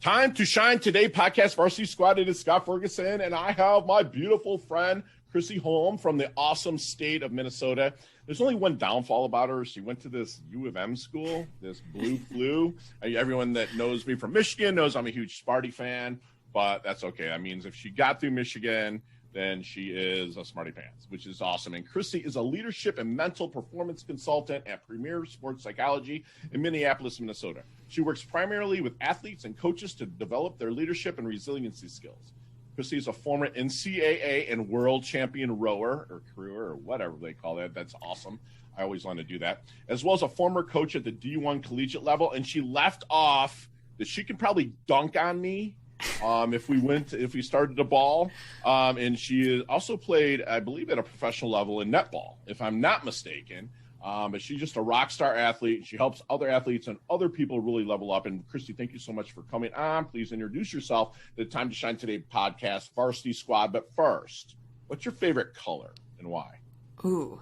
Time to Shine Today podcast varsity squad. It is Scott Ferguson, and I have my beautiful friend, Chrissy Holm from the awesome state of Minnesota. There's only one downfall about her. She went to this U of M school, this Blue Flu. Everyone that knows me from Michigan knows I'm a huge Sparty fan, but that's okay. That means if she got through Michigan, then she is a smarty pants, which is awesome. And Chrissy is a leadership and mental performance consultant at Premier Sports Psychology in Minneapolis, Minnesota. She works primarily with athletes and coaches to develop their leadership and resiliency skills. Chrissy is a former NCAA and world champion rower or crewer or whatever they call that. That's awesome. I always want to do that. As well as a former coach at the D1 collegiate level. And she left off that she could probably dunk on me if we started the ball. And she also played, I believe, at a professional level in netball, if I'm not mistaken. But she's just a rock star athlete. She helps other athletes and other people really level up. And Christy, thank you so much for coming on. Please introduce yourself to the Time to Shine Today podcast, Varsity Squad. But first, what's your favorite color and why? Ooh,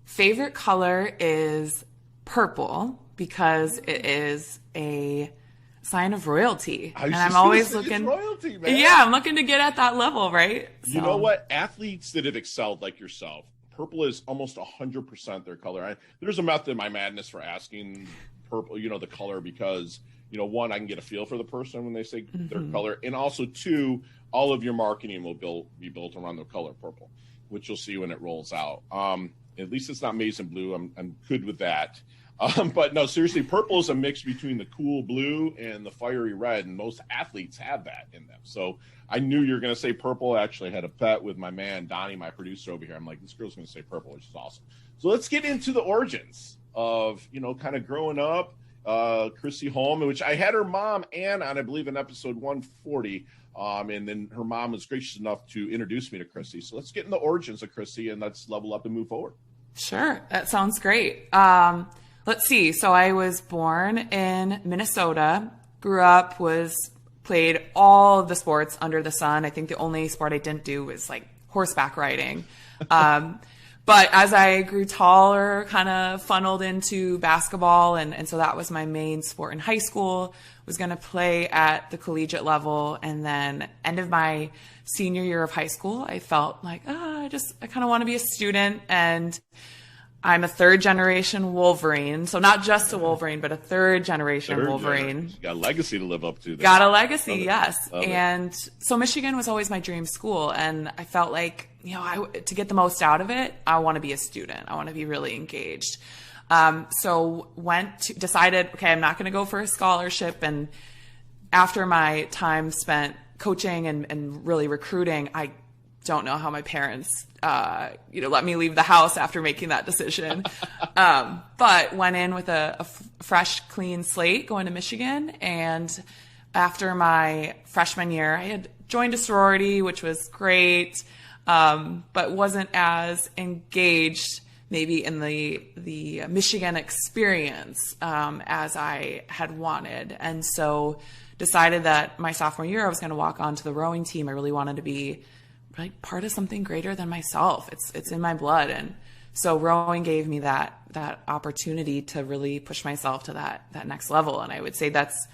favorite color is purple because it is a sign of royalty. And I'm always looking royalty, man. Yeah, I'm looking to get at that level, right? You know what? Athletes that have excelled like yourself, purple is almost 100% their color. There's a method in my madness for asking purple, the color, because, one, I can get a feel for the person when they say their color. And also, two, all of your marketing will be built around the color purple, which you'll see when it rolls out. At least it's not maize and blue. I'm good with that. But no, seriously, purple is a mix between the cool blue and the fiery red, and most athletes have that in them. So I knew you were going to say purple. I actually had a bet with my man, Donnie, my producer over here. I'm like, this girl's going to say purple, which is awesome. So let's get into the origins of, kind of growing up, Chrissy Holm, which I had her mom, Ann, on, I believe, in episode 140. And then her mom was gracious enough to introduce me to Chrissy. So let's get in the origins of Chrissy, and let's level up and move forward. Sure. That sounds great. Let's see. So I was born in Minnesota, grew up, played all of the sports under the sun. I think the only sport I didn't do was like horseback riding. But as I grew taller, kind of funneled into basketball. And so that was my main sport in high school. Was going to play at the collegiate level. And then end of my senior year of high school, I felt like, I kind of want to be a student. And I'm a third generation Wolverine. So not just a Wolverine, but a third generation Wolverine. You got a legacy to live up to. Got a legacy, yes. And so Michigan was always my dream school. And I felt like, to get the most out of it, I want to be a student. I want to be really engaged. So decided, okay, I'm not going to go for a scholarship. And after my time spent coaching and really recruiting, I don't know how my parents, let me leave the house after making that decision. But went in with a fresh, clean slate going to Michigan. And after my freshman year, I had joined a sorority, which was great, but wasn't as engaged maybe in the Michigan experience as I had wanted. And so decided that my sophomore year, I was going to walk onto the rowing team. I really wanted to be part of something greater than myself. It's in my blood. And so rowing gave me that opportunity to really push myself to that next level. And I would say that's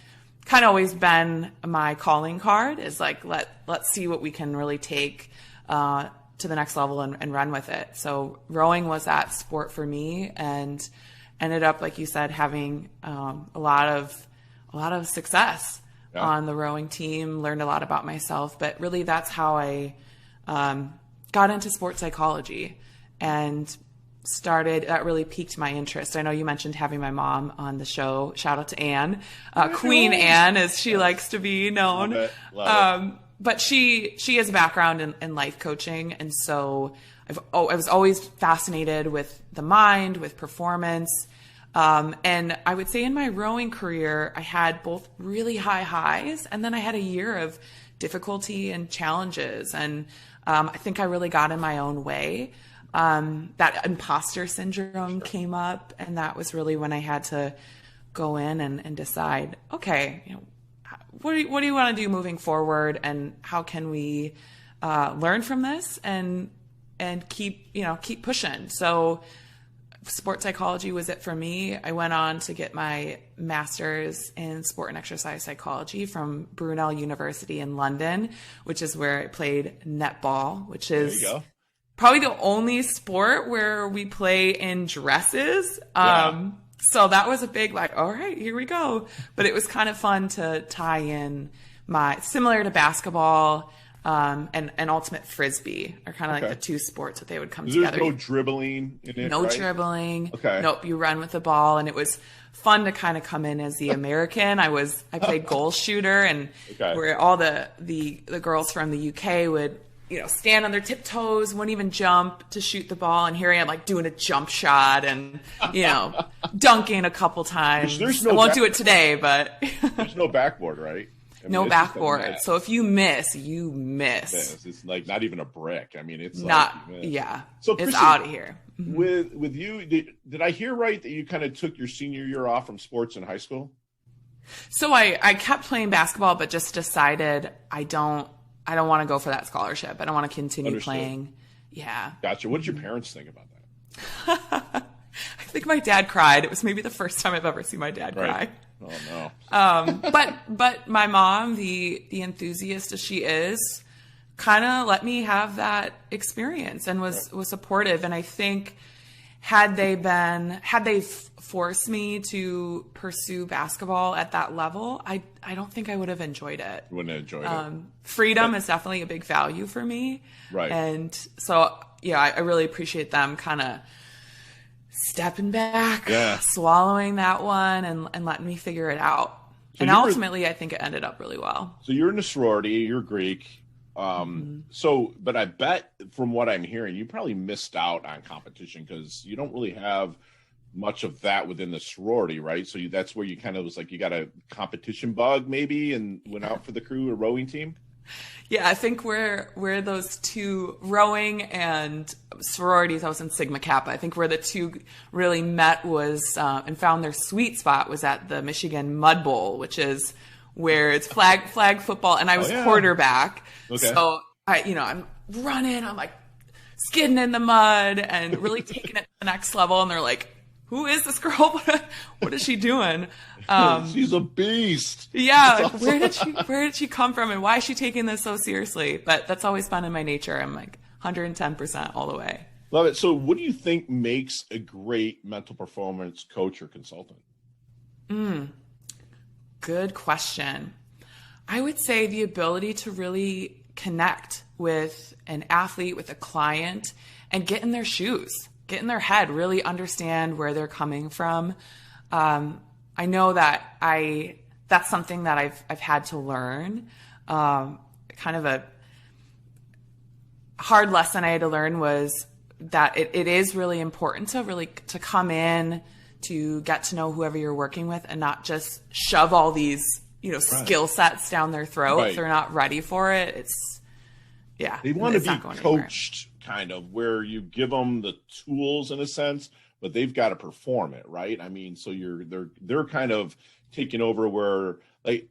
kind of always been my calling card, is like, let's see what we can really take to the next level and run with it. So rowing was that sport for me, and ended up, like you said, having a lot of success on the rowing team, learned a lot about myself. But really that's how I got into sports psychology and that really piqued my interest. I know you mentioned having my mom on the show. Shout out to Ann, Queen Ann, as she likes to be known. Love it. But she has a background in life coaching. And so I was always fascinated with the mind, with performance. And I would say in my rowing career, I had both really high highs, and then I had a year of difficulty and challenges. And I think I really got in my own way. That imposter syndrome came up, and that was really when I had to go in and decide, okay, what do you want to do moving forward, and how can we learn from this and keep pushing. So sports psychology was it for me. I went on to get my master's in sport and exercise psychology from Brunel University in London, which is where I played netball, which is probably the only sport where we play in dresses. So that was a big, like, all right, here we go. But it was kind of fun to tie in similar to basketball, and ultimate frisbee are kind of like the two sports that they would come together. There's no dribbling in it, No dribbling. Okay. Nope. You run with the ball, and it was fun to kind of come in as the American. I played goal shooter, and where all the girls from the UK would, stand on their tiptoes, wouldn't even jump to shoot the ball. And here I am, like, doing a jump shot and, dunking a couple times. I won't do it today, but there's no backboard, right? I mean, no backboard. So if you miss, you miss. It's like not even a brick. I mean, it's not, So Chrissy, it's out of here. With you, did I hear right that you kind of took your senior year off from sports in high school? So I kept playing basketball, but just decided I don't want to go for that scholarship. I don't want to continue playing. Yeah. Gotcha. What did your parents think about that? I think my dad cried. It was maybe the first time I've ever seen my dad cry. Oh no. But my mom, the enthusiast as she is, kind of let me have that experience and was supportive. And I think had they forced me to pursue basketball at that level, I don't think I would have enjoyed it. Wouldn't have enjoyed it. Freedom is definitely a big value for me. Right. And so, I really appreciate them kind of stepping back, swallowing that one and letting me figure it out. So and ultimately, I think it ended up really well. So you're in a sorority, you're Greek. But I bet from what I'm hearing, you probably missed out on competition because you don't really have much of that within the sorority, right? So that's where you kind of was like, you got a competition bug maybe and went out for the crew or rowing team. Yeah, I think where those two, rowing and sororities, I was in Sigma Kappa. I think where the two really met was and found their sweet spot was at the Michigan Mud Bowl, which is where it's flag football, and I was quarterback. Okay. So I'm running, I'm like skidding in the mud and really taking it to the next level. And they're like, "Who is this girl? What is she doing?" She's a beast. Yeah, like, where did she come from, and why is she taking this so seriously? But that's always been in my nature. I'm like 110% all the way. Love it. So, what do you think makes a great mental performance coach or consultant? Good question. I would say the ability to really connect with an athlete, with a client, and get in their shoes, get in their head, really understand where they're coming from. I know that that's something that I've had to learn. Kind of a hard lesson I had to learn was that it is really important to come in, to get to know whoever you're working with and not just shove all these, skill sets down their throat. Right. If they're not ready for it, they want to be coached kind of where you give them the tools in a sense, but they've got to perform it. Right. I mean, so they're kind of taking over where like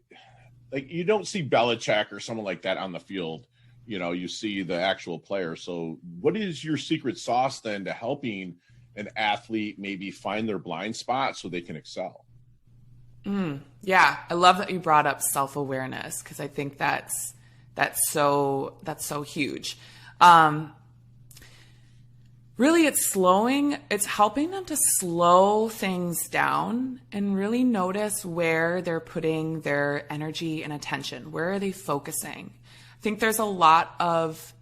you don't see Belichick or someone like that on the field. You see the actual player. So what is your secret sauce then to helping an athlete maybe find their blind spot so they can excel? Yeah. I love that you brought up self-awareness because I think that's so huge. Really it's helping them to slow things down and really notice where they're putting their energy and attention. Where are they focusing? I think there's a lot of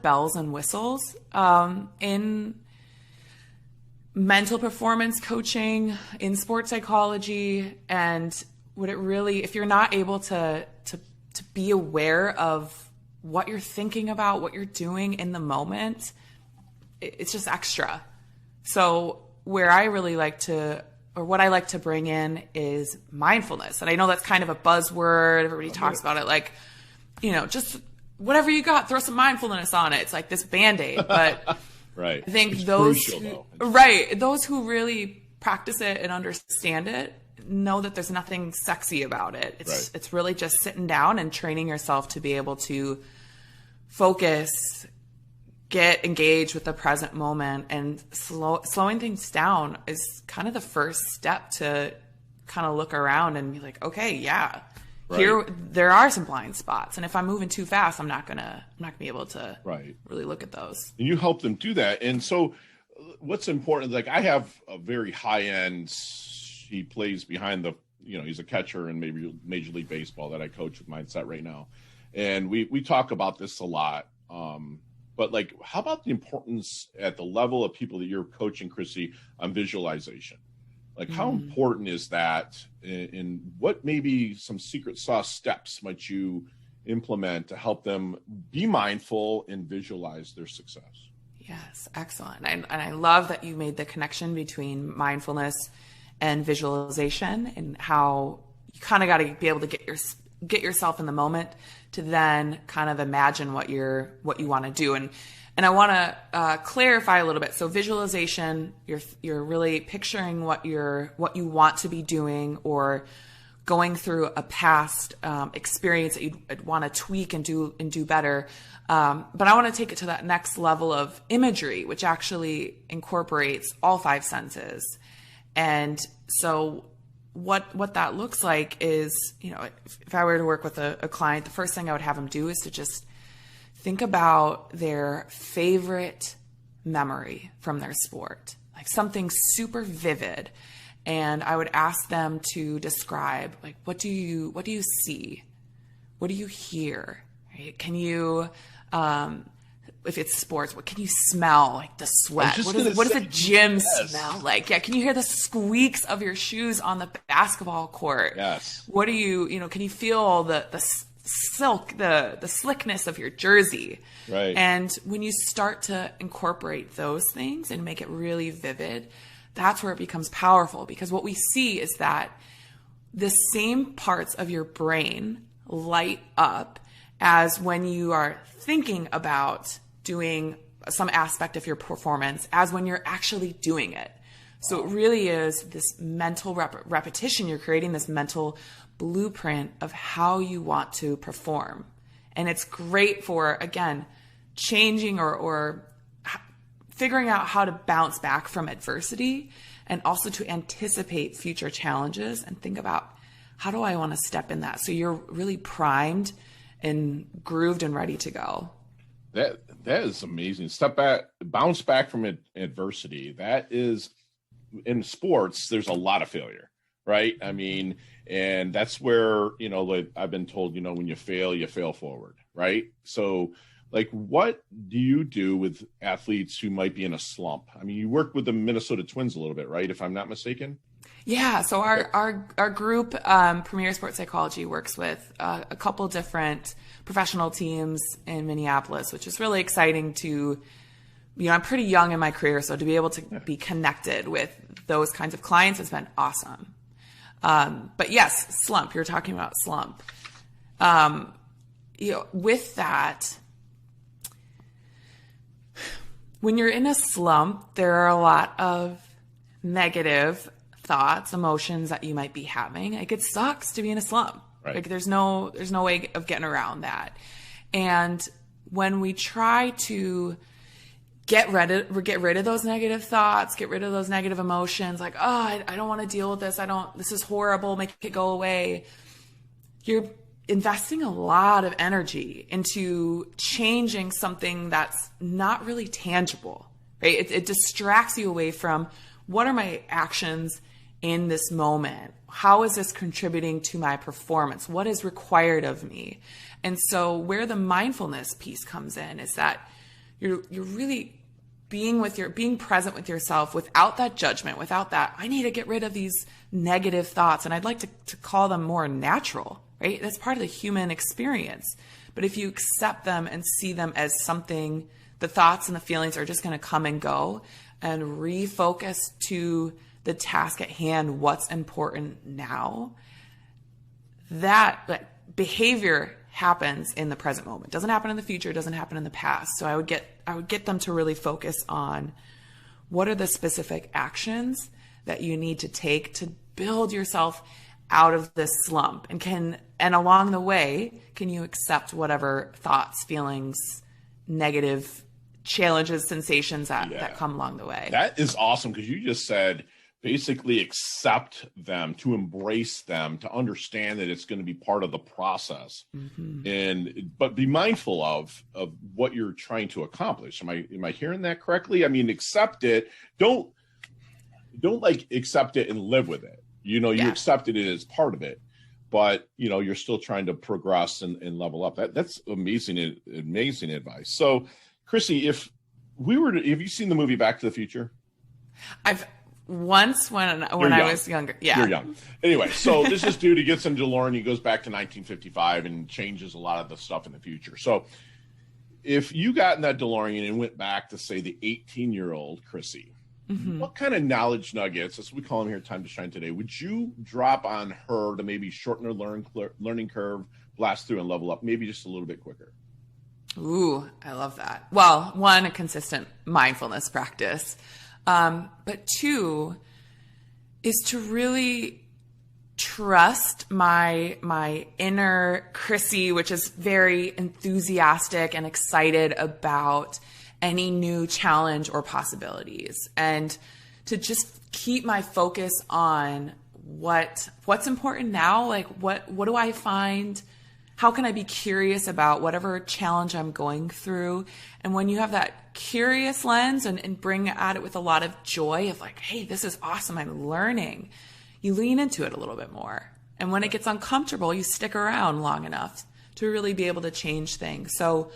bells and whistles, in mental performance coaching, in sports psychology, and if you're not able to be aware of what you're thinking about, what you're doing in the moment, it's just extra. So where I really what I like to bring in is mindfulness. And I know that's kind of a buzzword. Everybody talks about it like, just whatever you got, throw some mindfulness on it. It's like this Band-Aid, but right. I think it's those crucial, those who really practice it and understand it know that there's nothing sexy about it. It's really just sitting down and training yourself to be able to focus, get engaged with the present moment, and slowing things down is kind of the first step to kind of look around and be like, okay, yeah, right. Here there are some blind spots, and if I'm moving too fast, I'm not gonna be able to really look at those. And you help them do that. And so what's important, like I have a very high end, he plays behind the, he's a catcher in maybe Major League Baseball that I coach with Mindset right now. And we talk about this a lot. But like, how about the importance at the level of people that you're coaching, Chrissy, on visualization? Like, how important is that? And what maybe some secret sauce steps might you implement to help them be mindful and visualize their success? Yes, excellent. And I love that you made the connection between mindfulness and visualization, and how you kind of got to be able to get yourself in the moment to then kind of imagine what you want to do. And I want to clarify a little bit. So visualization, you're really picturing what you want to be doing, or going through a past experience that you'd want to tweak and do better. But I want to take it to that next level of imagery, which actually incorporates all 5 senses. And so what that looks like is, if I were to work with a client, the first thing I would have them do is to just think about their favorite memory from their sport, like something super vivid. And I would ask them to describe, like, what do you see? What do you hear? Right? Can you, if it's sports, what can you smell? Like the sweat. What does the gym smell like? Yeah. Can you hear the squeaks of your shoes on the basketball court? Yes. What do you, can you feel the silk, the slickness of your jersey? Right. And when you start to incorporate those things and make it really vivid, that's where it becomes powerful, because what we see is that the same parts of your brain light up as when you are thinking about doing some aspect of your performance as when you're actually doing it. So it really is this mental repetition. You're creating this mental blueprint of how you want to perform. And it's great for, again, changing or figuring out how to bounce back from adversity, and also to anticipate future challenges and think about, how do I want to step in that? So you're really primed and grooved and ready to go. That is amazing. Step back, bounce back from adversity. That is, in sports, there's a lot of failure, right? I mean, and that's where, like I've been told, when you fail forward, right? So like, what do you do with athletes who might be in a slump? I mean, you work with the Minnesota Twins a little bit, right? If I'm not mistaken. Yeah. So our group, Premier Sports Psychology, works with a couple different professional teams in Minneapolis, which is really exciting to, I'm pretty young in my career, so to be able to be connected with those kinds of clients has been awesome. But yes, slump, you're talking about slump. With that, when you're in a slump, there are a lot of negative thoughts, emotions that you might be having. Like, it sucks to be in a slump. Right. Like, there's no way of getting around that. And when we try to get rid of those negative thoughts, get rid of those negative emotions, like, oh, I don't want to deal with this. This is horrible. Make it go away. You're investing a lot of energy into changing something that's not really tangible, right? It distracts you away from, what are my actions in this moment? How is this contributing to my performance? What is required of me? And so where the mindfulness piece comes in is that you're really being present with yourself without that judgment, without that, I need to get rid of these negative thoughts. And I'd like to call them more natural, right? That's part of the human experience. But if you accept them and see them as something, the thoughts and the feelings are just going to come and go, and refocus to the task at hand, what's important now, that behavior happens in the present moment. It doesn't happen in the future, it doesn't happen in the past. So I would get them to really focus on, what are the specific actions that you need to take to build yourself out of this slump, and along the way, can you accept whatever thoughts, feelings, negative challenges, sensations that come along the way. That is awesome, because you just said basically accept them, to embrace them, to understand that it's going to be part of the process, but be mindful of what you're trying to accomplish. Am I hearing that correctly? I mean, accept it. Don't like accept it and live with it. You accepted it as part of it, but you're still trying to progress and level up. That's amazing advice. So, Chrissy, have you seen the movie Back to the Future? I've once when I was younger. Yeah. You're young. Anyway, so this is dude, he gets in DeLorean, he goes back to 1955 and changes a lot of the stuff in the future. So if you got in that DeLorean and went back to, say, the 18-year-old Chrissy, what kind of knowledge nuggets, as we call them here at Time to Shine today, would you drop on her to maybe shorten her learning curve, blast through and level up, maybe just a little bit quicker? Ooh, I love that. Well, one, a consistent mindfulness practice. But two is to really trust my inner Chrissy, which is very enthusiastic and excited about any new challenge or possibilities, and to just keep my focus on what's important now. Like what do I find? How can I be curious about whatever challenge I'm going through? And when you have that curious lens and bring at it with a lot of joy of like, hey, this is awesome, I'm learning, you lean into it a little bit more. And when it gets uncomfortable, you stick around long enough to really be able to change things. So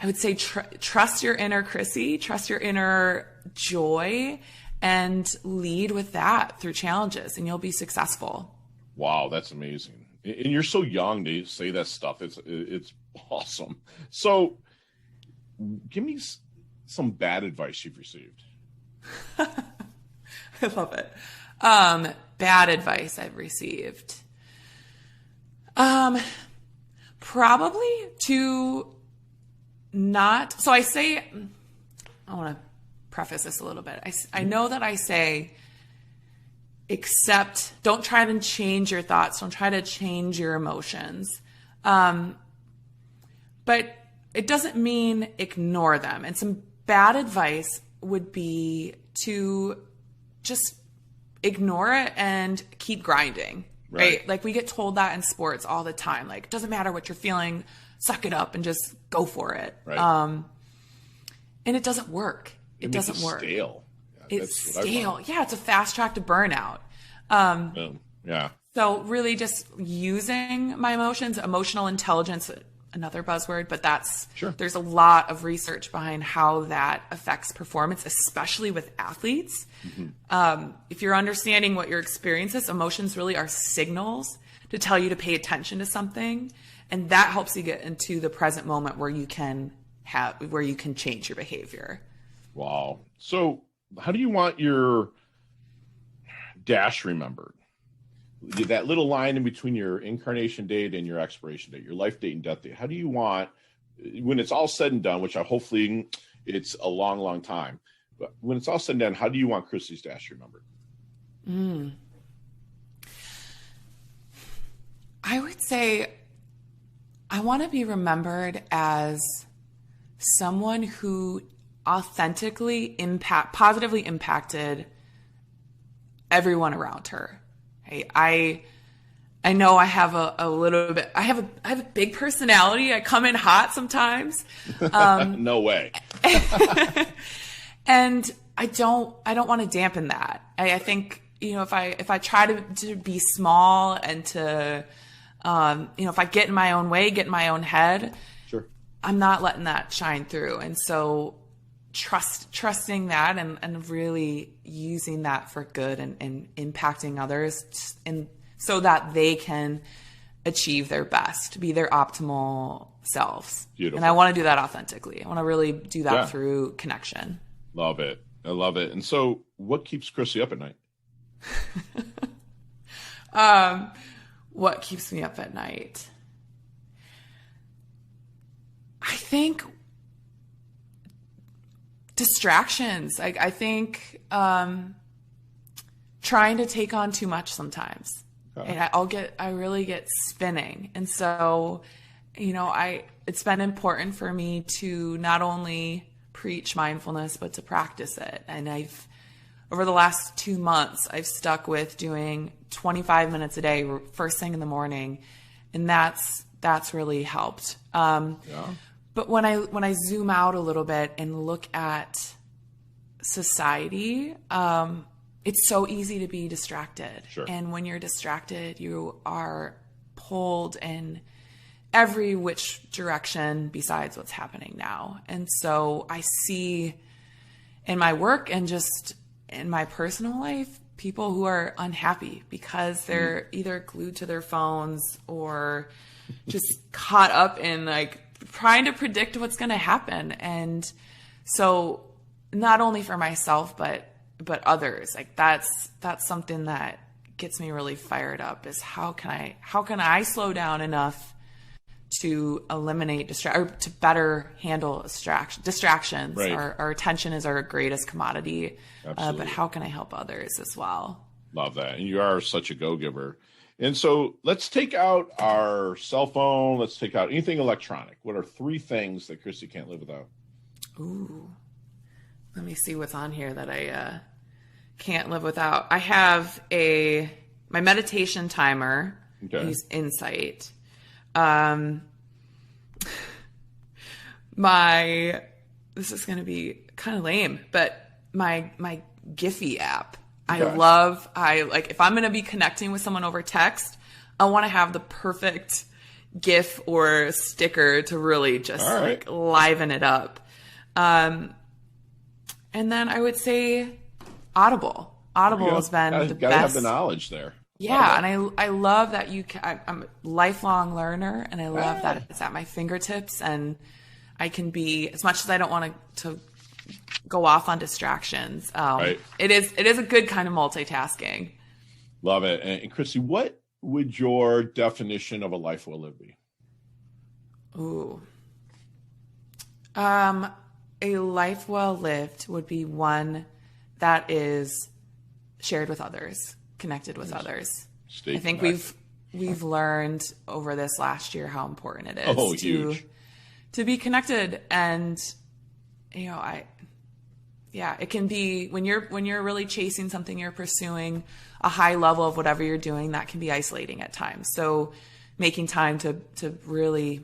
I would say trust your inner Chrissy, trust your inner joy, and lead with that through challenges, and you'll be successful. Wow, that's amazing. And you're so young to say that stuff. It's awesome. So give me some bad advice you've received. I love it. Bad advice I've received. Probably to not, so I say, I want to preface this a little bit. I know that I say, don't try to change your thoughts. Don't try to change your emotions. But it doesn't mean ignore them. And some bad advice would be to just ignore it and keep grinding, right? Like we get told that in sports all the time. Like, it doesn't matter what you're feeling, suck it up and just go for it. Right. And it doesn't work. It doesn't work. Stale. It's stale. Yeah, it's a fast track to burnout. Yeah. So really just using my emotions, emotional intelligence, another buzzword, but there's a lot of research behind how that affects performance, especially with athletes. If you're understanding what your experience is, emotions really are signals to tell you to pay attention to something. And that helps you get into the present moment where you can change your behavior. Wow. So how do you want your dash remembered? That little line in between your incarnation date and your expiration date, your life date and death date. How do you want, when it's all said and done, which hopefully it's a long, long time, but when it's all said and done, how do you want Chrissy's dash remembered? I would say I want to be remembered as someone who authentically positively impacted everyone around her. I know I have a little bit, I have a big personality. I come in hot sometimes. No way. And I don't want to dampen that. I think, if I try to be small and to, if I get in my own way, get in my own head, sure, I'm not letting that shine through. And so trusting that and really using that for good and impacting others and so that they can achieve their best, be their optimal selves. Beautiful. And I want to do that authentically. I want to really do that through connection. Love it. I love it. And so what keeps Chrissy up at night? What keeps me up at night? I think distractions. I think trying to take on too much sometimes. And I really get spinning. And so, it's been important for me to not only preach mindfulness, but to practice it. And over the last 2 months, I've stuck with doing 25 minutes a day, first thing in the morning. And that's really helped. But when I zoom out a little bit and look at society, it's so easy to be distracted. Sure. And when you're distracted, you are pulled in every which direction besides what's happening now. And so I see in my work and just in my personal life, people who are unhappy because they're either glued to their phones or just caught up in like trying to predict what's going to happen. And so not only for myself, but others, like that's something that gets me really fired up, is how can I slow down enough to eliminate or to better handle distractions. Right. Our attention is our greatest commodity, Absolutely. but how can I help others as well? Love that. And you are such a go-giver. And so let's take out our cell phone. Let's take out anything electronic. What are 3 things that Chrissy can't live without? Ooh, let me see what's on here that I can't live without. I have my meditation timer. Okay. I use Insight. This is going to be kind of lame, but my Giphy app. Okay. If I'm going to be connecting with someone over text, I want to have the perfect GIF or sticker to really just like liven it up. And then I would say Audible. Audible has been the best. Gotta have the knowledge there. Yeah, and I love that I'm a lifelong learner, and I love that it's at my fingertips, and I can be, as much as I don't want to go off on distractions. It is a good kind of multitasking. Love it. And Chrissy, what would your definition of a life well lived be? Ooh. A life well lived would be one that is shared with others, connected with others. I think we've learned over this last year how important it is to be connected. And it can be when you're really chasing something, you're pursuing a high level of whatever you're doing, that can be isolating at times. So making time to really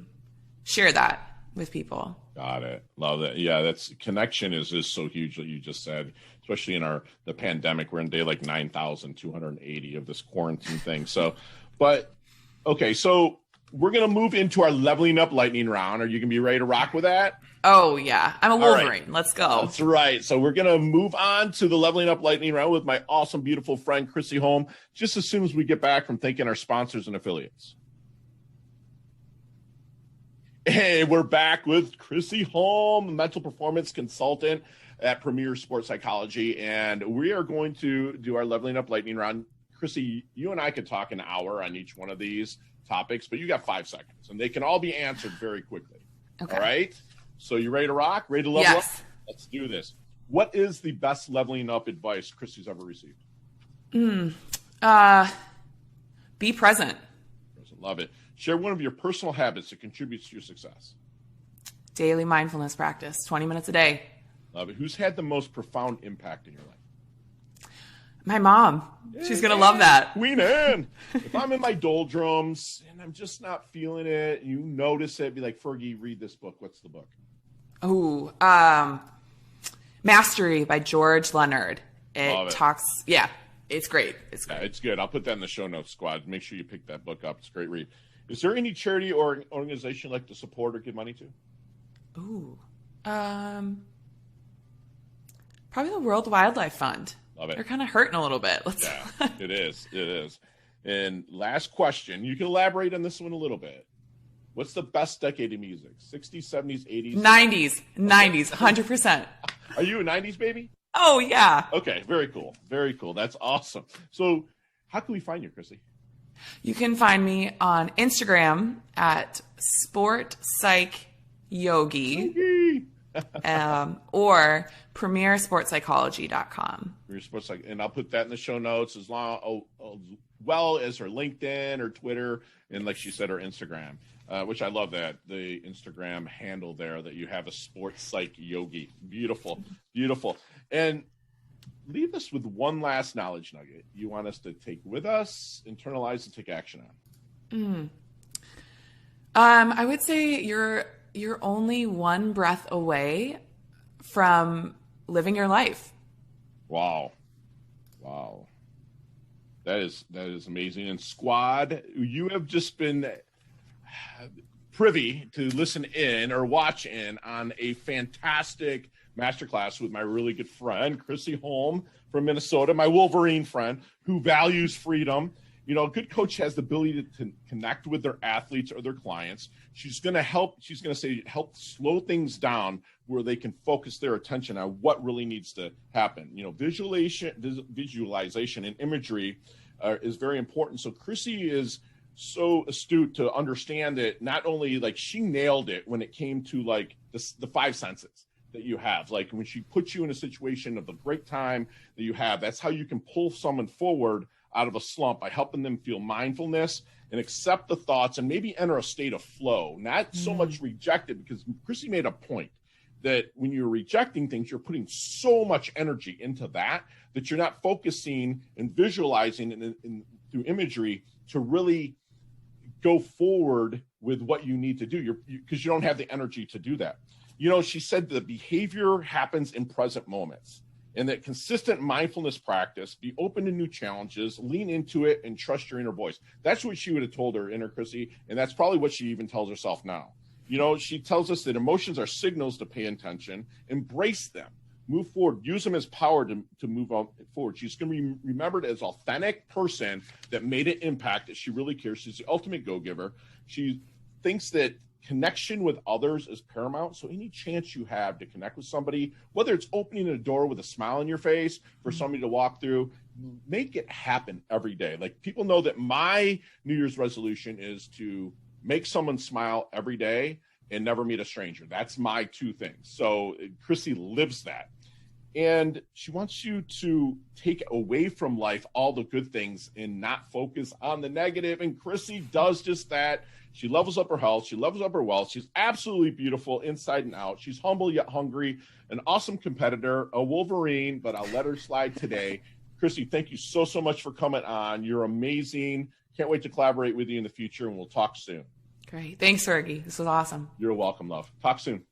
share that with people. Got it. Love that. Yeah, that's connection is so huge, what you just said, especially in the pandemic. We're in day like 9,280 of this quarantine thing. So, so we're going to move into our leveling up lightning round. Are you going to be ready to rock with that? Oh, yeah. I'm a Wolverine. Right. Let's go. That's right. So we're going to move on to the leveling up lightning round with my awesome, beautiful friend, Chrissy Holm, just as soon as we get back from thanking our sponsors and affiliates. Hey, we're back with Chrissy Holm, mental performance consultant at Premier Sports Psychology, and we are going to do our leveling up lightning round. Chrissy, you and I could talk an hour on each one of these topics, but you got 5 seconds, and they can all be answered very quickly. Okay. All right? So you ready to rock? Ready to level up? Let's do this. What is the best leveling up advice Chrissy's ever received? Be present. Love it. Share one of your personal habits that contributes to your success. Daily mindfulness practice, 20 minutes a day. Love it. Who's had the most profound impact in your life? My mom. She's going to love that. Queen Anne. If I'm in my doldrums and I'm just not feeling it, you notice it, be like, Fergie, read this book. What's the book? Oh, Mastery by George Leonard. It talks, it's great. It's great. Yeah, it's good. I'll put that in the show notes, squad. Make sure you pick that book up. It's a great read. Is there any charity or organization you'd like to support or give money to? Ooh, probably the World Wildlife Fund. Love it. They're kind of hurting a little bit. Yeah, it is. It is. And last question. You can elaborate on this one a little bit. What's the best decade of music? 60s, 70s, 80s? 90s, 100%. Are you a 90s baby? Oh, yeah. Okay, very cool. Very cool. That's awesome. So how can we find you, Chrissy? You can find me on Instagram at sportpsychyogi or premiersportspsychology.com. And I'll put that in the show notes well as her LinkedIn or Twitter, and like she said, her Instagram, which I love that, the Instagram handle there that you have, a sports psych yogi. Beautiful, beautiful. And leave us with one last knowledge nugget you want us to take with us, internalize, and take action on. I would say you're only one breath away from living your life. Wow. That is amazing. And squad, you have just been privy to listen in or watch in on a fantastic masterclass with my really good friend, Chrissy Holm from Minnesota, my Wolverine friend who values freedom. You know, a good coach has the ability to connect with their athletes or their clients. She's going to help slow things down where they can focus their attention on what really needs to happen. You know, visualization and imagery is very important. So Chrissy is so astute to understand that not only like she nailed it when it came to like the five senses that you have, like when she puts you in a situation of the great time that you have, that's how you can pull someone forward out of a slump by helping them feel mindfulness and accept the thoughts and maybe enter a state of flow, not so much reject it, because Chrissy made a point that when you're rejecting things, you're putting so much energy into that you're not focusing and visualizing in through imagery to really go forward with what you need to do, because you don't have the energy to do that. You know, she said the behavior happens in present moments, and that consistent mindfulness practice, be open to new challenges, lean into it, and trust your inner voice. That's what she would have told her inner Chrissy, and that's probably what she even tells herself now. You know, she tells us that emotions are signals to pay attention, embrace them, move forward, use them as power to move on forward. She's going to be remembered as an authentic person that made an impact, that she really cares. She's the ultimate go-giver. She thinks that connection with others is paramount. So any chance you have to connect with somebody, whether it's opening a door with a smile on your face for somebody to walk through, make it happen every day. Like, people know that my New Year's resolution is to make someone smile every day and never meet a stranger. That's my two things. So Chrissy lives that. And she wants you to take away from life all the good things and not focus on the negative. And Chrissy does just that. She levels up her health. She levels up her wealth. She's absolutely beautiful inside and out. She's humble yet hungry, an awesome competitor, a Wolverine, but I'll let her slide today. Chrissy, thank you so much for coming on. You're amazing. Can't wait to collaborate with you in the future, and we'll talk soon. Great. Thanks, Fergie. This was awesome. You're welcome, love. Talk soon.